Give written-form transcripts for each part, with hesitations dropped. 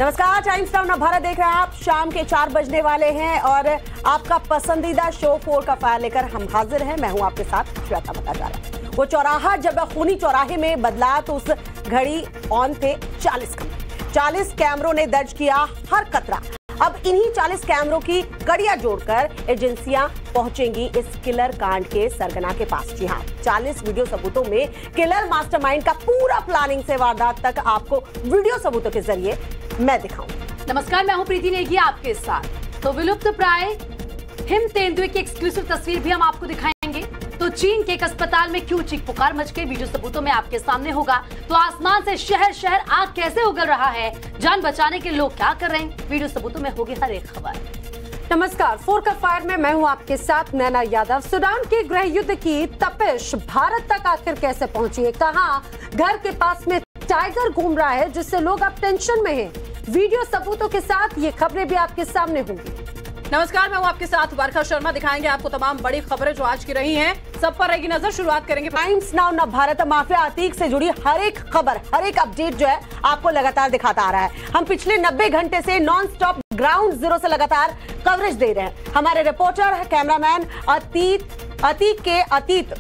नमस्कार, times now Bharat देख रहे हैं आप। शाम के 4 बजने वाले हैं और आपका पसंदीदा शो 4 का फायर लेकर हम हाजिर हैं। मैं हूं आपके साथ श्वेता बटाचार्य। वो चौराहा जब खूनी चौराहे में बदला तो उस घड़ी ऑन थे 40 कैमरों ने दर्ज किया हर कतरा। अब इन्हीं 40 कैमरों की कड़ियां जोड़कर एजेंसियां पहुंचेंगी इस किलर कांड के सरगना के पास। जी हां, 40 वीडियो सबूतों में किलर मास्टरमाइंड का पूरा प्लानिंग से वारदात तक आपको वीडियो सबूतों के जरिए मैं दिखाऊं। नमस्कार, मैं हूं प्रीति नेगी आपके साथ। तो विलुप्त प्राय हिम तेंदुए की एक्सक्लूसिव तस्वीर भी हम आपको दिखाएंगे। तो चीन के एक अस्पताल में क्यों चीख पुकार मच गई, वीडियो सबूतों में आपके सामने होगा। तो आसमान से शहर शहर आग कैसे उगल रहा है, जान बचाने के लोग क्या कर रहे हैं, वीडियो सबूतों में होगी हर एक खबर। नमस्कार, 4 का फायर में मैं हूं आपके साथ नैना यादव। सूडान के गृह युद्ध की तपिश भारत तक आखिर कैसे पहुंची है, कहां घर के पास में टाइगर घूम रहा है जिससे लोग अब टेंशन में हैं। वीडियो सबूतों के साथ ये खबरें भी आपके सामने होंगी। नमस्कार, मैं हूं आपके साथ वर्षा शर्मा। दिखाएंगे आपको तमाम बड़ी खबरें जो आज की रही हैं, सब पर रहेगी नजर। शुरुआत करेंगे times now Bharat mafia Atiq से जुड़ी हर एक खबर, हर एक अपडेट जो है आपको लगातार दिखाता आ रहा है। हम पिछले 90 घंटे से नॉन स्टॉप ग्राउंड जीरो से लगातार कवरेज दे रहे हैं। हमारे रिपोर्टर कैमरामैन अतीक के अतीत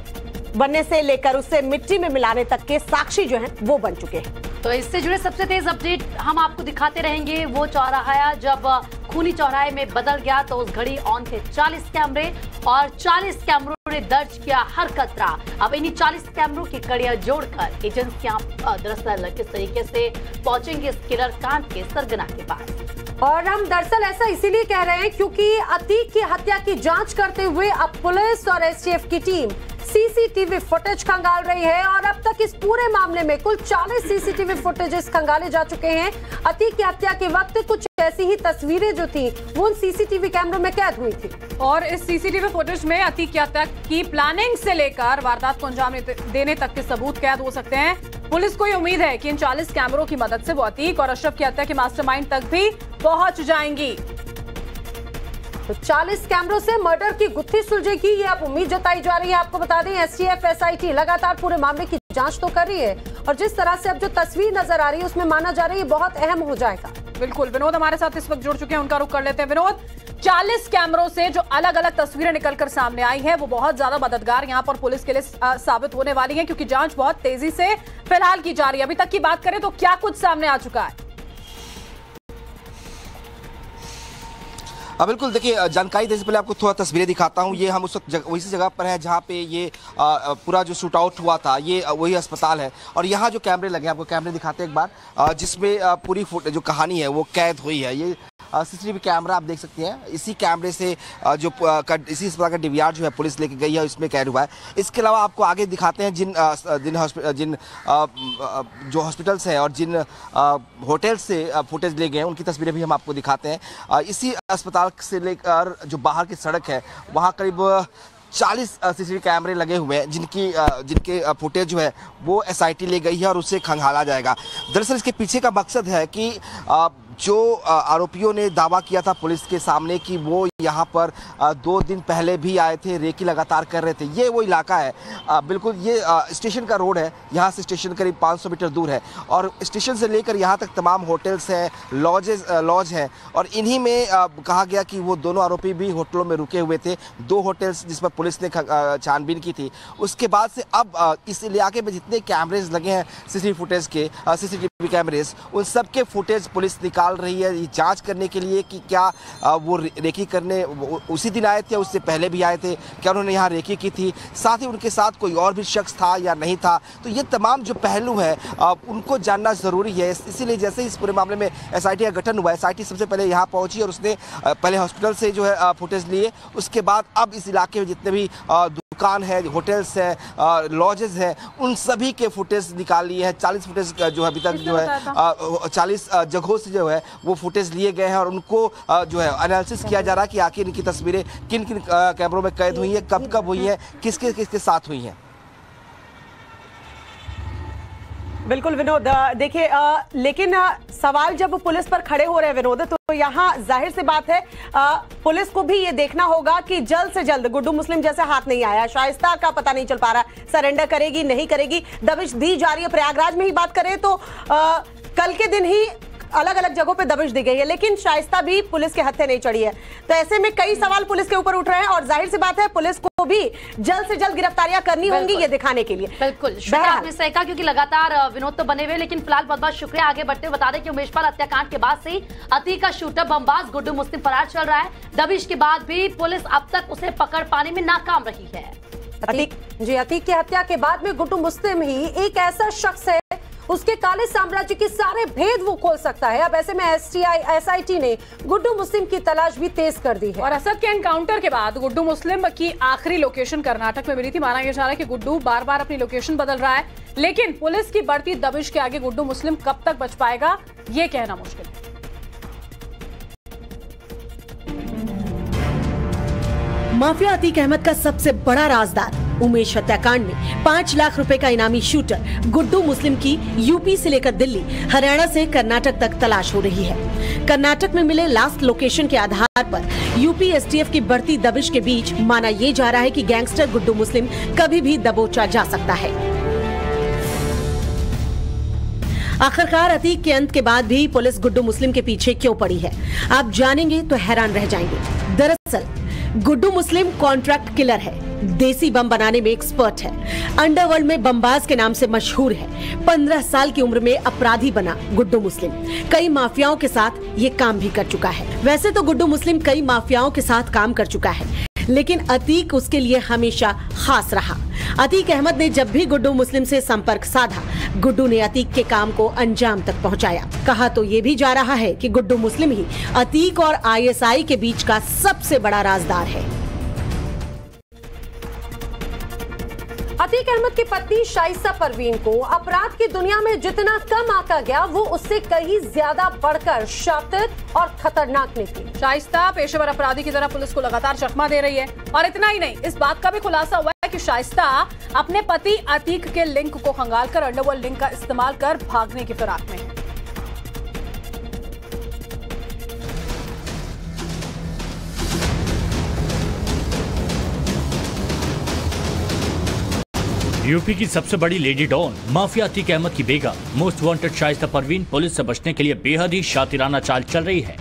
बनने से लेकर उससे मिट्टी में मिलाने तक के साक्षी जो हैं वो बन चुके हैं। तो इससे जुड़े सबसे तेज अपडेट हम आपको दिखाते रहेंगे। वो चौराहा जब खूनी चौराहे में बदल गया तो उस घड़ी ऑन थे 40 कैमरे और 40 कैमरों ने दर्ज किया हर कतरा। अब इन्हीं 40 कैमरों की कड़ियां जोड़कर एजेंसियां दरअसल किस तरीके से पहुंचेंगे इस किलर कांड के सरगना के पास। और हम दरअसल ऐसा इसीलिए कह रहे हैं क्योंकि अतीक की हत्या की जांच करते हुए अब पुलिस और एसटीएफ की टीम सीसीटीवी फुटेज खंगाल रही है और अब तक इस पूरे मामले में कुल 40 सीसीटीवी फुटेजेस खंगाले जा चुके हैं। अतीक की हत्या के वक्त कुछ ऐसी ही तस्वीरें जो थी वो उन सीसीटीवी कैमरों में कैद हुई थी और इस सीसीटीवी फुटेज में अतीक की हत्या की प्लानिंग से लेकर वारदात को अंजाम देने तक के सबूत कैद हो सकते हैं। पुलिस को ये उम्मीद है कि इन 40 कैमरों की मदद से वो अतीक और अशरफ की हत्या के मास्टरमाइंड तक भी पहुंच जाएंगी। तो 40 कैमरों से मर्डर की गुत्थी सुलझेगी, ये अब उम्मीद जताई जा रही है। आपको बता दें एसटीएफ एसआईटी लगातार पूरे मामले की जांच तो कर रही है और जिस तरह से अब जो तस्वीर नजर आ रही है उसमें माना जा रहा है ये बहुत अहम हो जाएगा। बिल्कुल, विनोद हमारे साथ इस वक्त जुड़ चुके हैं, उनका रुख कर लेते हैं। विनोद, 40 कैमरों से जो अलग अलग तस्वीरें निकलकर सामने आई है वो बहुत ज्यादा मददगार यहाँ पर पुलिस के लिए साबित होने वाली है क्योंकि जांच बहुत तेजी से फिलहाल की जा रही है। अभी तक की बात करें तो क्या कुछ सामने आ चुका है? बिल्कुल, देखिए जानकारी देने से पहले आपको थोड़ा तस्वीरें दिखाता हूँ। ये हम उस वक्त उसी जगह पर है जहाँ पे ये पूरा जो शूट आउट हुआ था, ये वही अस्पताल है और यहाँ जो कैमरे लगे हैं, आपको कैमरे दिखाते हैं एक बार, जिसमें पूरी जो कहानी है वो कैद हुई है। ये सीसीटीवी कैमरा आप देख सकते हैं, इसी कैमरे से जो इसी अस्पताल का डीवीआर जो है पुलिस लेके गई है इसमें कैद हुआ है। इसके अलावा आपको आगे दिखाते हैं जिन जो हॉस्पिटल्स हैं और जिन होटल्स से फुटेज ले गए हैं उनकी तस्वीरें भी हम आपको दिखाते हैं। इसी अस्पताल से लेकर जो बाहर की सड़क है वहाँ करीब 40 सीसीटीवी कैमरे लगे हुए हैं जिनके फुटेज जो है वो एसआईटी ले गई है और उसे खंगाला जाएगा। दरअसल इसके पीछे का मकसद है कि जो आरोपियों ने दावा किया था पुलिस के सामने कि वो यहाँ पर 2 दिन पहले भी आए थे, रेकी लगातार कर रहे थे, ये वो इलाका है। बिल्कुल ये स्टेशन का रोड है, यहाँ से स्टेशन करीब 500 मीटर दूर है और स्टेशन से लेकर यहाँ तक तमाम होटल्स हैं, लॉज हैं और इन्हीं में कहा गया कि वो दोनों आरोपी भी होटलों में रुके हुए थे। 2 होटल्स जिस पर पुलिस ने छानबीन की थी, उसके बाद से अब इस इलाके में जितने कैमरेज लगे हैं सीसीटीवी कैमरेज, उन सब के फुटेज पुलिस निकाल रही है जांच करने के लिए कि क्या वो रेकी करने उसी दिन आए थे, उससे पहले भी आए थे, क्या उन्होंने यहाँ रेकी की थी, साथ ही उनके साथ कोई और भी शख्स था या नहीं था। तो ये तमाम जो पहलू है उनको जानना ज़रूरी है। इसीलिए जैसे इस पूरे मामले में एसआईटी का गठन हुआ, एसआईटी सबसे पहले यहाँ पहुँची और उसने पहले हॉस्पिटल से जो है फुटेज लिए, उसके बाद अब इस इलाके में जितने भी दुकान है, होटल्स है, लॉजेस हैं, उन सभी के फुटेज निकाल लिए हैं। 40 फुटेज जो है अभी तक जो है 40 जगहों से जो है वो फुटेज लिए गए हैं और उनको जो है एनालिसिस किया जा रहा है कि आखिर इनकी तस्वीरें किन किन कैमरों में कैद हुई हैं, कब कब हुई हैं, किसके किसके साथ हुई हैं। बिल्कुल विनोद, देखिए लेकिन सवाल जब पुलिस पर खड़े हो रहे हैं विनोद, तो यहाँ जाहिर सी बात है पुलिस को भी ये देखना होगा कि जल्द से जल्द गुड्डू मुस्लिम जैसे हाथ नहीं आया, शाइस्ता का पता नहीं चल पा रहा, सरेंडर करेगी नहीं करेगी, दबिश दी जा रही है। प्रयागराज में ही बात करें तो कल के दिन ही अलग अलग जगहों पे दबिश दी गई है, लेकिन शाइस्ता भी पुलिस के हत्थे नहीं चढ़ी है। तो ऐसे में कई सवाल पुलिस के ऊपर उठ रहे हैं और जाहिर सी बात है पुलिस को भी जल्द से जल्द गिरफ्तारियां करनी होंगी ये दिखाने के लिए। बिल्कुल, शुक्रिया आपने सही कहा, क्योंकि लगातार विनोद तो बने हुए, लेकिन फिलहाल बहुत बहुत शुक्रिया। आगे बढ़ते हुए बता दें कि उमेशपाल हत्याकांड के बाद से अतीक का शूटर बमबाज गुड्डू मुस्लिम फरार चल रहा है। दबिश के बाद भी पुलिस अब तक उसे पकड़ पाने में नाकाम रही है। अतीक की हत्या के बाद में गुड्डू मुस्लिम ही एक ऐसा शख्स है, उसके काले साम्राज्य के सारे भेद वो खोल सकता है। अब ऐसे में SIT ने गुड्डू मुस्लिम की तलाश भी तेज कर दी है। और असद के एनकाउंटर के बाद गुड्डू मुस्लिम की आखिरी लोकेशन कर्नाटक में मिली थी। माना यह जा रहा है कि गुड्डू बार बार अपनी लोकेशन बदल रहा है, लेकिन पुलिस की बढ़ती दबिश के आगे गुड्डू मुस्लिम कब तक बच पाएगा ये कहना मुश्किल है। माफिया अतीक अहमद का सबसे बड़ा राजदार उमेश हत्याकांड में 5 लाख रुपए का इनामी शूटर गुड्डू मुस्लिम की यूपी से लेकर दिल्ली, हरियाणा से कर्नाटक तक तलाश हो रही है। कर्नाटक में मिले लास्ट लोकेशन के आधार पर यूपी STF की बढ़ती दबिश के बीच माना ये जा रहा है कि गैंगस्टर गुड्डू मुस्लिम कभी भी दबोचा जा सकता है। आखिरकार अतीक के अंत के बाद भी पुलिस गुड्डू मुस्लिम के पीछे क्यों पड़ी है, आप जानेंगे तो हैरान रह जाएंगे। दरअसल गुड्डू मुस्लिम कॉन्ट्रैक्ट किलर है, देसी बम बनाने में एक्सपर्ट है, अंडरवर्ल्ड में बमबाज के नाम से मशहूर है। 15 साल की उम्र में अपराधी बना गुड्डू मुस्लिम कई माफियाओं के साथ ये काम भी कर चुका है। वैसे तो गुड्डू मुस्लिम कई माफियाओं के साथ काम कर चुका है, लेकिन अतीक उसके लिए हमेशा खास रहा। अतीक अहमद ने जब भी गुड्डू मुस्लिम से संपर्क साधा, गुड्डू ने अतीक के काम को अंजाम तक पहुंचाया। कहा तो ये भी जा रहा है कि गुड्डू मुस्लिम ही अतीक और ISI के बीच का सबसे बड़ा राजदार है। अतीक अहमद की पत्नी शाइस्ता परवीन को अपराध की दुनिया में जितना कम आंका गया, वो उससे कहीं ज्यादा बढ़कर शातिर और खतरनाक निकली। शाइस्ता पेशेवर अपराधी की तरह पुलिस को लगातार चकमा दे रही है, और इतना ही नहीं, इस बात का भी खुलासा हुआ है कि शाइस्ता अपने पति अतीक के लिंक को खंगालकर अंडरवर्ल्ड लिंक का इस्तेमाल कर भागने की फिराक में है। यूपी की सबसे बड़ी lady don mafia Atiq Ahmed की बेगम most wanted Shaista Parveen police से बचने के लिए बेहद ही शातिराना चाल चल रही है।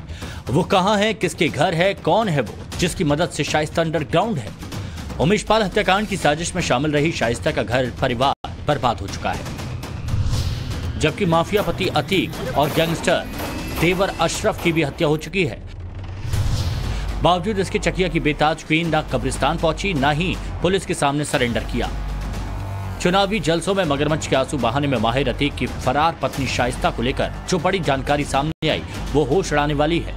वो कहां है, किसके घर है, कौन है वो जिसकी मदद से शाइस्ता अंडरग्राउंड है। उमेशपाल हत्याकांड की साजिश में शामिल रही शाइस्ता का घर परिवार बर्बाद हो चुका है, जबकि माफिया पति अतीक और गैंगस्टर देवर अशरफ की भी हत्या हो चुकी है। बावजूद इसके चकिया की बेताज क्वीन न कब्रिस्तान पहुंची, न ही पुलिस के सामने सरेंडर किया। चुनावी जलसों में मगरमच्छ के आंसू बहाने में माहिर अतीक की फरार पत्नी शाइस्ता को लेकर जो बड़ी जानकारी सामने आई वो होश उड़ाने वाली है।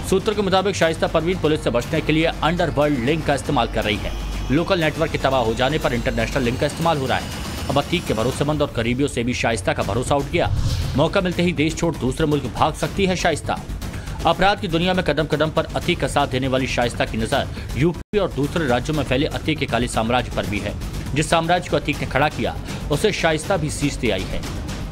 सूत्रों के मुताबिक शाइस्ता परवीन पुलिस से बचने के लिए अंडरवर्ल्ड लिंक का इस्तेमाल कर रही है। लोकल नेटवर्क के तबाह हो जाने पर इंटरनेशनल लिंक का इस्तेमाल हो रहा है। अब अतीक के भरोसेमंद और करीबियों से भी शाइस्ता का भरोसा उठ गया। मौका मिलते ही देश छोड़ दूसरे मुल्क भाग सकती है शाइस्ता। अपराध की दुनिया में कदम कदम पर अतीक का साथ देने वाली शाइस्ता की नजर यूपी और दूसरे राज्यों में फैले अतीक के काले साम्राज्य पर भी है। जिस साम्राज्य को अतीक ने खड़ा किया उसे शाइस्ता भी सींचती आई है।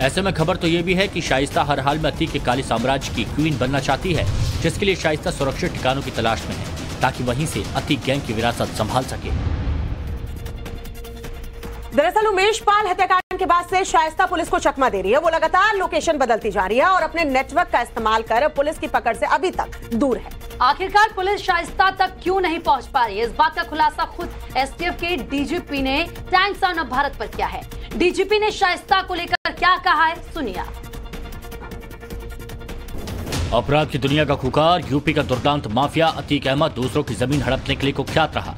ऐसे में खबर तो ये भी है कि शाइस्ता हर हाल में अतीक के काले साम्राज्य की क्वीन बनना चाहती है, जिसके लिए शाइस्ता सुरक्षित ठिकानों की तलाश में है ताकि वहीं से अतीक गैंग की विरासत संभाल सके। दरअसल उमेशपाल हत्याकांड के बाद से शाइस्ता पुलिस को चकमा दे रही है। वो लगातार लोकेशन बदलती जा रही है और अपने नेटवर्क का इस्तेमाल कर पुलिस की पकड़ से अभी तक दूर है। आखिरकार पुलिस शाइस्ता तक क्यों नहीं पहुंच पा रही है, इस बात का खुलासा खुद STF के DGP ने टाइम्स ऑफ भारत पर किया है। DGP ने शाइस्ता को लेकर क्या कहा है, सुनिए। अपराध की दुनिया का खुकार यूपी का दुर्दांत माफिया अतीक अहमद दूसरों की जमीन हड़पने के लिए कुख्यात रहा।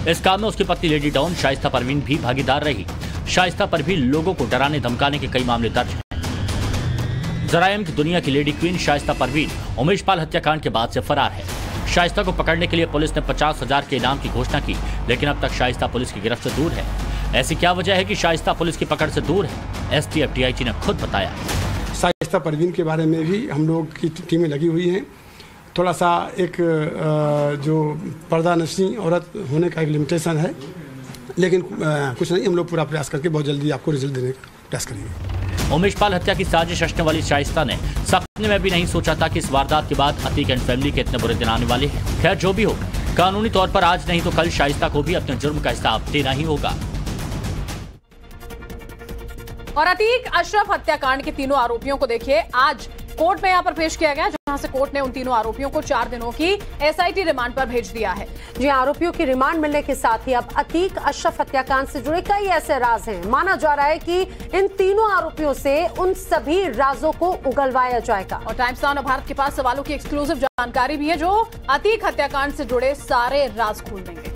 इस काम में उसकी पत्नी लेडी डॉन शाइस्ता परवीन भी भागीदार रही। शाइस्ता पर भी लोगों को डराने धमकाने के कई मामले दर्ज हैं। जराइम की दुनिया की लेडी क्वीन शाइस्ता परवीन उमेशपाल हत्याकांड के बाद से फरार है। शाइस्ता को पकड़ने के लिए पुलिस ने 50,000 के इनाम की घोषणा की, लेकिन अब तक शाइस्ता पुलिस की गिरफ्त से दूर है। ऐसी क्या वजह है कि शाइस्ता पुलिस की पकड़ से दूर है? STF DIG ने खुद बताया। शाइस्ता परवीन के बारे में भी हम लोग की टीमें लगी हुई हैं। थोड़ा सा एक जो पर्दानशी औरत होने का एक लिमिटेशन है, लेकिन कुछ नहीं, हम लोग पूरा प्रयास करके बहुत जल्दी आपको रिजल्ट देने का प्रयास करेंगे। उमेशपाल हत्या की साजिश रचने वाली शाइस्ता ने सपने में भी नहीं सोचा था कि इस वारदात के बाद अतीक एंड फैमिली के इतने बुरे दिन आने वाले हैं। खैर जो भी हो, कानूनी तौर पर आज नहीं तो कल शाइस्ता को भी अपने जुर्म का हिसाब देना ही होगा। और अतीक अशरफ हत्याकांड के तीनों आरोपियों को देखिए, आज कोर्ट में यहाँ पर पेश किया गया, जहां से कोर्ट ने उन तीनों आरोपियों को 4 दिनों की SIT रिमांड पर भेज दिया है। जी, आरोपियों की रिमांड मिलने के साथ ही अब अतीक अशरफ हत्याकांड से जुड़े कई ऐसे राज हैं। माना जा रहा है कि इन तीनों आरोपियों से उन सभी राजों को उगलवाया जाएगा। और टाइम्स नाउ भारत के पास सवालों की एक्सक्लूसिव जानकारी भी है, जो अतीक हत्याकांड से जुड़े सारे राज खोल देंगे।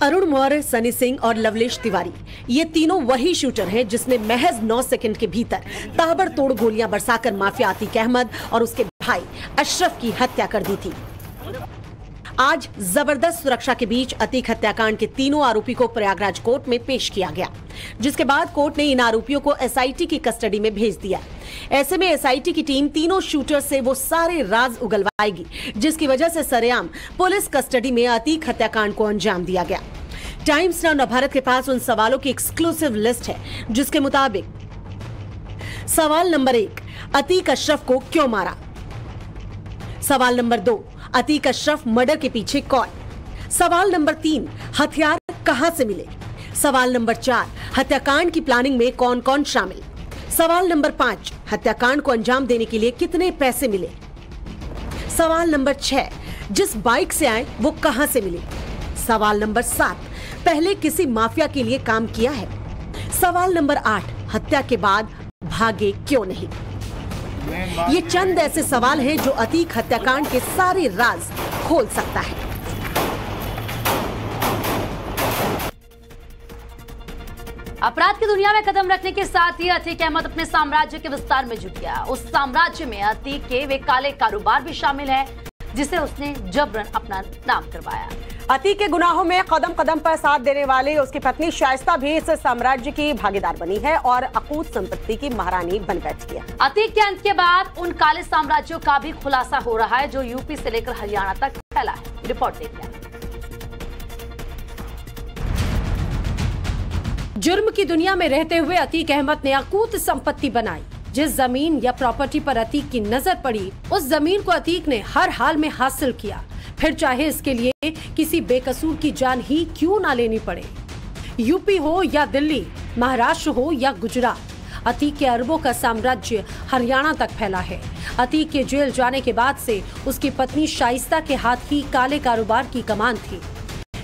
अरुण मौर्य, सनी सिंह और लवलेश तिवारी, ये तीनों वही शूटर हैं जिसने महज 9 सेकंड के भीतर ताबड़तोड़ गोलियां बरसाकर माफिया अतीक अहमद और उसके भाई अशरफ की हत्या कर दी थी। आज जबरदस्त सुरक्षा के बीच अतीक हत्याकांड के तीनों आरोपी को प्रयागराज कोर्ट में पेश किया गया, जिसके बाद कोर्ट ने इन आरोपियों को SIT की कस्टडी में भेज दिया। ऐसे में SIT की टीम तीनों शूटर से वो सारे राज उगलवाएगी, जिसकी वजह से सरेआम पुलिस कस्टडी में अतीक हत्याकांड को अंजाम दिया गया। टाइम्स नाउ भारत के पास उन सवालों की एक्सक्लूसिव लिस्ट है, जिसके मुताबिक सवाल नंबर 1, अतीक अशरफ को क्यों मारा? सवाल नंबर 2, अतीक अशरफ मर्डर के पीछे कौन? सवाल नंबर 3, हथियार कहां से मिले? सवाल नंबर 4, हत्याकांड की प्लानिंग में कौन कौन शामिल? सवाल नंबर 5, हत्याकांड को अंजाम देने के लिए कितने पैसे मिले? सवाल नंबर 6, जिस बाइक से आए वो कहां से मिले? सवाल नंबर 7, पहले किसी माफिया के लिए काम किया है? सवाल नंबर 8, हत्या के बाद भागे क्यों नहीं? ये चंद ऐसे सवाल हैं जो अतीक हत्याकांड के सारे राज खोल सकता है। अपराध की दुनिया में कदम रखने के साथ ही अतीक अहमद अपने साम्राज्य के विस्तार में जुट गया। उस साम्राज्य में अतीक के वे काले कारोबार भी शामिल है, जिसे उसने जबरन अपना नाम करवाया। अतीक के गुनाहों में कदम कदम पर साथ देने वाली उसकी पत्नी शाइस्ता भी इस साम्राज्य की भागीदार बनी है और अकूत संपत्ति की महारानी बन बैठी है। अतीक के अंत के बाद उन काले साम्राज्यों का भी खुलासा हो रहा है, जो यूपी से लेकर हरियाणा तक फैला है। रिपोर्ट देखते हैं। जुर्म की दुनिया में रहते हुए अतीक अहमद ने अकूत संपत्ति बनाई। जिस जमीन या प्रॉपर्टी पर अतीक की नजर पड़ी, उस जमीन को अतीक ने हर हाल में हासिल किया, फिर चाहे इसके लिए किसी बेकसूर की जान ही क्यों ना लेनी पड़े। यूपी हो या दिल्ली, महाराष्ट्र हो या गुजरात, अतीक के अरबों का साम्राज्य हरियाणा तक फैला है। अतीक के जेल जाने के बाद से उसकी पत्नी शाइस्ता के हाथ ही काले कारोबार की कमान थी।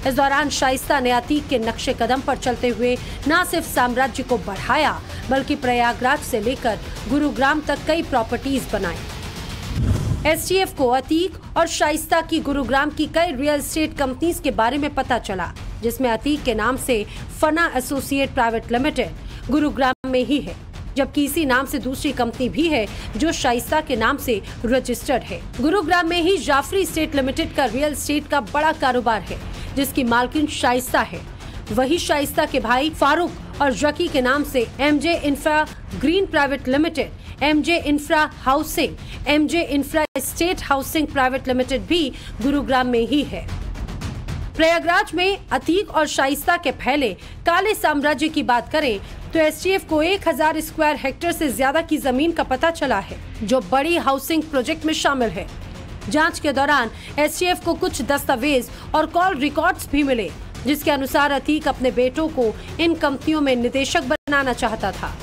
इस दौरान शाइस्ता ने अतीक के नक्शे कदम पर चलते हुए न सिर्फ साम्राज्य को बढ़ाया, बल्कि प्रयागराज से लेकर गुरुग्राम तक कई प्रॉपर्टीज बनाई। STF को अतीक और शाइस्ता की गुरुग्राम की कई रियल एस्टेट कंपनीज के बारे में पता चला, जिसमें अतीक के नाम से फना एसोसिएट प्राइवेट लिमिटेड गुरुग्राम में ही है, जबकि इसी नाम से दूसरी कंपनी भी है जो शाइस्ता के नाम से रजिस्टर्ड है। गुरुग्राम में ही जाफरी एस्टेट लिमिटेड का रियल एस्टेट का बड़ा कारोबार है, जिसकी मालकिन शाइस्ता है। वही शाइस्ता के भाई फारूक और जकी के नाम से MJ infra green private limited, MJ infra housing, MJ infra state housing private limited भी गुरुग्राम में ही है। प्रयागराज में अतीक और शाइस्ता के फैले काले साम्राज्य की बात करें तो STF को 1000 स्क्वायर हेक्टेयर से ज्यादा की जमीन का पता चला है, जो बड़ी हाउसिंग प्रोजेक्ट में शामिल है। जांच के दौरान STF को कुछ दस्तावेज और कॉल रिकॉर्ड्स भी मिले, जिसके अनुसार अतीक अपने बेटों को इन कंपनियों में निदेशक बनाना चाहता था।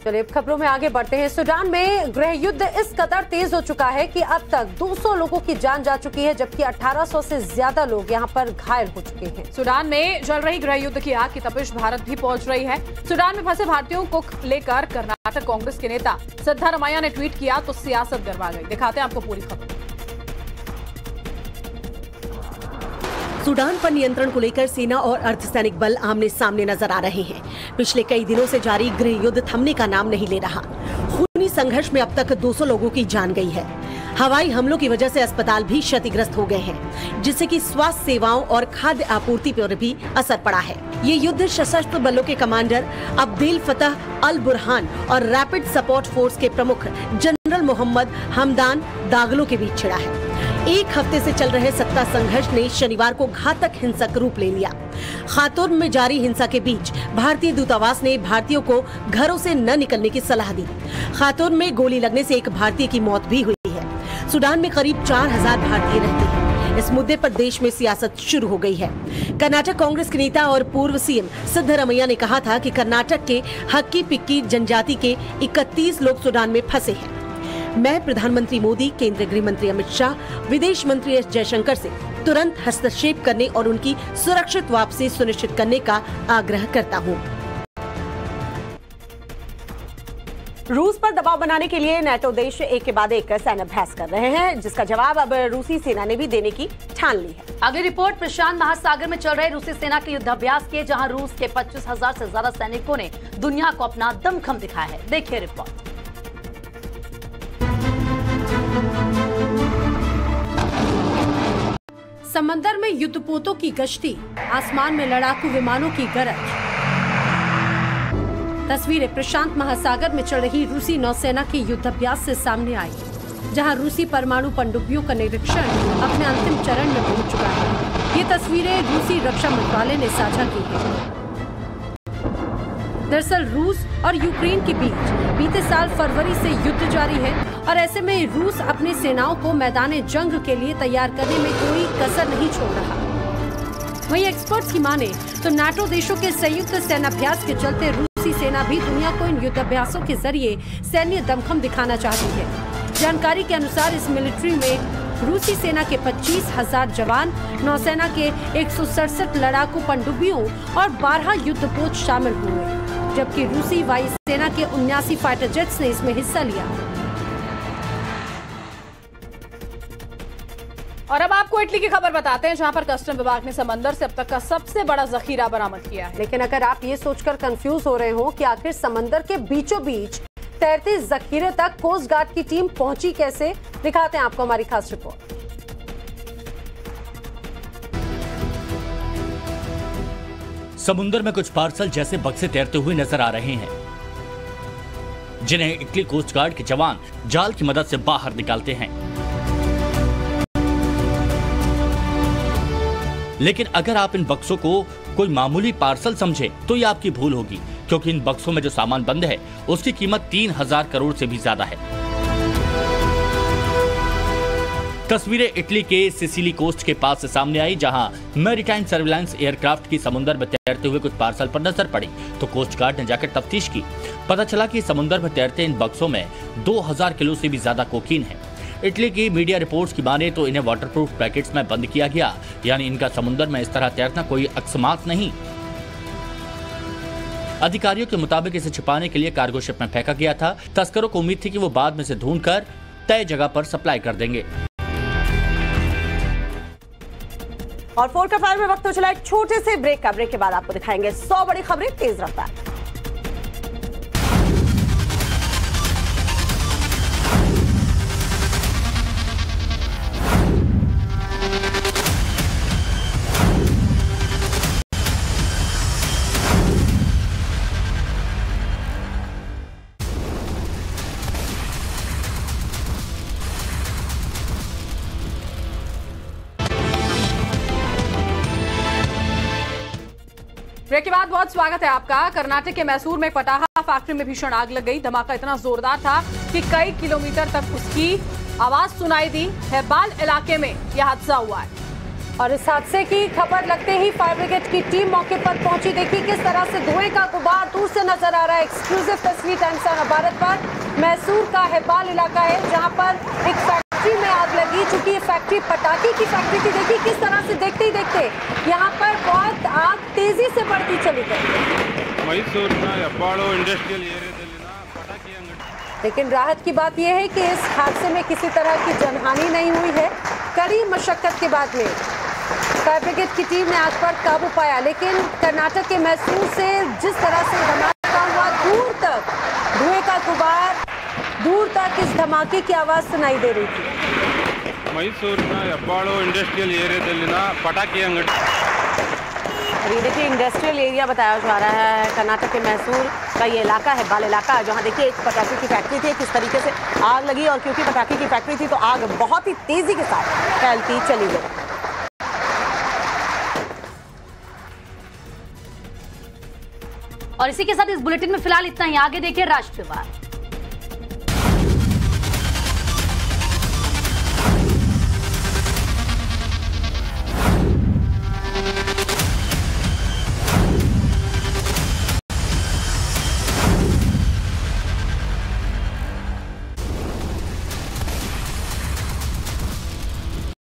चलिए खबरों में आगे बढ़ते हैं। सूडान में गृह युद्ध इस कदर तेज हो चुका है कि अब तक 200 लोगों की जान जा चुकी है, जबकि 1800 से ज्यादा लोग यहां पर घायल हो चुके हैं। सूडान में चल रही गृह युद्ध की आग की तपिश भारत भी पहुंच रही है। सूडान में फंसे भारतीयों को लेकर कर्नाटक कांग्रेस के नेता सिद्धारमैया ने ट्वीट किया तो सियासत गरमा गई। दिखाते हैं आपको पूरी खबर। सूडान पर नियंत्रण को लेकर सेना और अर्धसैनिक बल आमने सामने नजर आ रहे हैं। पिछले कई दिनों से जारी गृह युद्ध थमने का नाम नहीं ले रहा। खूनी संघर्ष में अब तक 200 लोगों की जान गई है। हवाई हमलों की वजह से अस्पताल भी क्षतिग्रस्त हो गए हैं, जिससे कि स्वास्थ्य सेवाओं और खाद्य आपूर्ति पर भी असर पड़ा है। ये युद्ध सशस्त्र बलों के कमांडर अब्देल फतह अल बुरहान और रैपिड सपोर्ट फोर्स के प्रमुख जनरल मोहम्मद हमदान दागलो के बीच छिड़ा है। एक हफ्ते से चल रहे सत्ता संघर्ष ने शनिवार को घातक हिंसक रूप ले लिया। खातून में जारी हिंसा के बीच भारतीय दूतावास ने भारतीयों को घरों से न निकलने की सलाह दी। खातून में गोली लगने से एक भारतीय की मौत भी हुई है। सूडान में करीब 4000 भारतीय रहते हैं। इस मुद्दे पर देश में सियासत शुरू हो गई है। कर्नाटक कांग्रेस के नेता और पूर्व सीएम सिद्धरमैया ने कहा था कि कर्नाटक के हक्की पिक्की जनजाति के 31 लोग सूडान में फंसे हैं। मैं प्रधानमंत्री मोदी, केंद्रीय गृह मंत्री अमित शाह, विदेश मंत्री एस जयशंकर से तुरंत हस्तक्षेप करने और उनकी सुरक्षित वापसी सुनिश्चित करने का आग्रह करता हूं। रूस पर दबाव बनाने के लिए नाटो देश एक के बाद एक सैन्य अभ्यास कर रहे हैं, जिसका जवाब अब रूसी सेना ने भी देने की ठान ली है। अगली रिपोर्ट प्रशांत महासागर में चल रहे रूसी सेना के युद्धाभ्यास के, जहां रूस के 25,000 से ज्यादा सैनिकों ने दुनिया को अपना दमखम दिखाया है। देखिए रिपोर्ट। समंदर में युद्धपोतों की गश्ती, आसमान में लड़ाकू विमानों की गरज। तस्वीरें प्रशांत महासागर में चल रही रूसी नौसेना के युद्धाभ्यास से सामने आई, जहां रूसी परमाणु पनडुब्बियों का निरीक्षण अपने अंतिम चरण में पहुंच चुका है। ये तस्वीरें रूसी रक्षा मंत्रालय ने साझा की है। दरअसल रूस और यूक्रेन के बीच बीते साल फरवरी से युद्ध जारी है और ऐसे में रूस अपनी सेनाओं को मैदान जंग के लिए तैयार करने में कोई कसर नहीं छोड़ रहा। वहीं एक्सपर्ट्स की माने तो नाटो देशों के संयुक्त सैन्याभ्यास के चलते रूसी सेना भी दुनिया को इन युद्धाभ्यासों के जरिए सैन्य दमखम दिखाना चाहती है। जानकारी के अनुसार इस मिलिट्री में रूसी सेना के 25,000 जवान, नौसेना के 167 लड़ाकू पनडुब्बियों और 12 युद्धपोत शामिल हुए, जबकि रूसी वायुसेना के 79 फाइटर जेट्स ने इसमें हिस्सा लिया। और अब आपको इटली की खबर बताते हैं, जहां पर कस्टम विभाग ने समंदर से अब तक का सबसे बड़ा जखीरा बरामद किया है। लेकिन अगर आप ये सोचकर कंफ्यूज हो रहे हो कि आखिर समंदर के बीचों बीच तैरते जखीरे तक कोस्ट गार्ड की टीम पहुंची कैसे, दिखाते हैं आपको हमारी खास रिपोर्ट। समुद्र में कुछ पार्सल जैसे बक्से तैरते हुए नजर आ रहे हैं, जिन्हें इटली कोस्ट गार्ड के जवान जाल की मदद से बाहर निकालते हैं। लेकिन अगर आप इन बक्सों को कोई मामूली पार्सल समझे तो ये आपकी भूल होगी, क्योंकि इन बक्सों में जो सामान बंद है उसकी कीमत 3,000 करोड़ से भी ज्यादा है। तस्वीरें इटली के सिसिली कोस्ट के पास से सामने आई, जहां मैरीटाइम सर्विलांस एयरक्राफ्ट की समुद्र में तैरते हुए कुछ पार्सल पर नजर पड़ी तो कोस्ट गार्ड ने जाकर तफ्तीश की। पता चला कि समुद्र में तैरते इन बक्सों में 2,000 किलो से भी ज्यादा कोकीन है। इटली की मीडिया रिपोर्ट्स की माने तो इन्हें वाटरप्रूफ पैकेट्स में बंद किया गया, यानी इनका समुद्र में इस तरह तैरना कोई अकस्मात नहीं। अधिकारियों के मुताबिक इसे छिपाने के लिए कार्गो शिप में फेंका गया था। तस्करों को उम्मीद थी कि वो बाद में इसे ढूंढकर तय जगह पर सप्लाई कर देंगे। और 4 का फायर में वक्त हो चला एक छोटे से ब्रेक का। ब्रेक के बाद आपको दिखाएंगे 100 बड़ी खबरें तेज रफ्तार। ब्रेक के बाद बहुत स्वागत है आपका। कर्नाटक के मैसूर में पटाखा फैक्ट्री में भीषण आग लग गई। धमाका इतना जोरदार था कि कई किलोमीटर तक उसकी आवाज सुनाई दी। हेब्बाल इलाके में यह हादसा हुआ है और इस हादसे की खबर लगते ही फायर ब्रिगेड की टीम मौके पर पहुंची। देखिए किस तरह से धुएं का गुबार दूर से नजर आ रहा है। एक्सक्लूसिव तस्वीर टाइम्स ऑफ भारत पर। मैसूर का हेब्बाल इलाका है, जहां पर एक फैक्ट्री में आग लगी। चूंकि ये फैक्ट्री पटाखे की फैक्ट्री थी, देखिए किस तरह से देखते ही देखते यहाँ पर बहुत आग तेजी से बढ़ती चली गई। मैसूर हेब्बाಳು इंडस्ट्रियल एरियादಲ್ಲಿನ पटाखी अंगड़ी। लेकिन राहत की बात यह है कि इस हादसे में किसी तरह की जनहानि नहीं हुई है। कड़ी मशक्कत के बाद में फायर ब्रिगेड की टीम ने आग पर काबू पाया। लेकिन कर्नाटक के मैसूर से जिस तरह से धमाका हुआ, दूर तक धुएं का गुबार, दूर तक इस धमाके की आवाज सुनाई दे रही थी। मैसूरिನ ಹೆಬ್ಬಾಳು इंडस्ट्रियल एरियादಲ್ಲಿನ पटाखी अंगड़ी। ये देखिए इंडस्ट्रियल एरिया बताया जा रहा है। कर्नाटक के मैसूर का ये इलाका है, हेब्बाल इलाका, जहाँ देखिए एक पटाखे की फैक्ट्री थी। किस तरीके से आग लगी, और क्योंकि पटाखे की फैक्ट्री थी तो आग बहुत ही तेजी के साथ फैलती चली गई। और इसी के साथ इस बुलेटिन में फिलहाल इतना ही। आगे देखिए राष्ट्रवाद।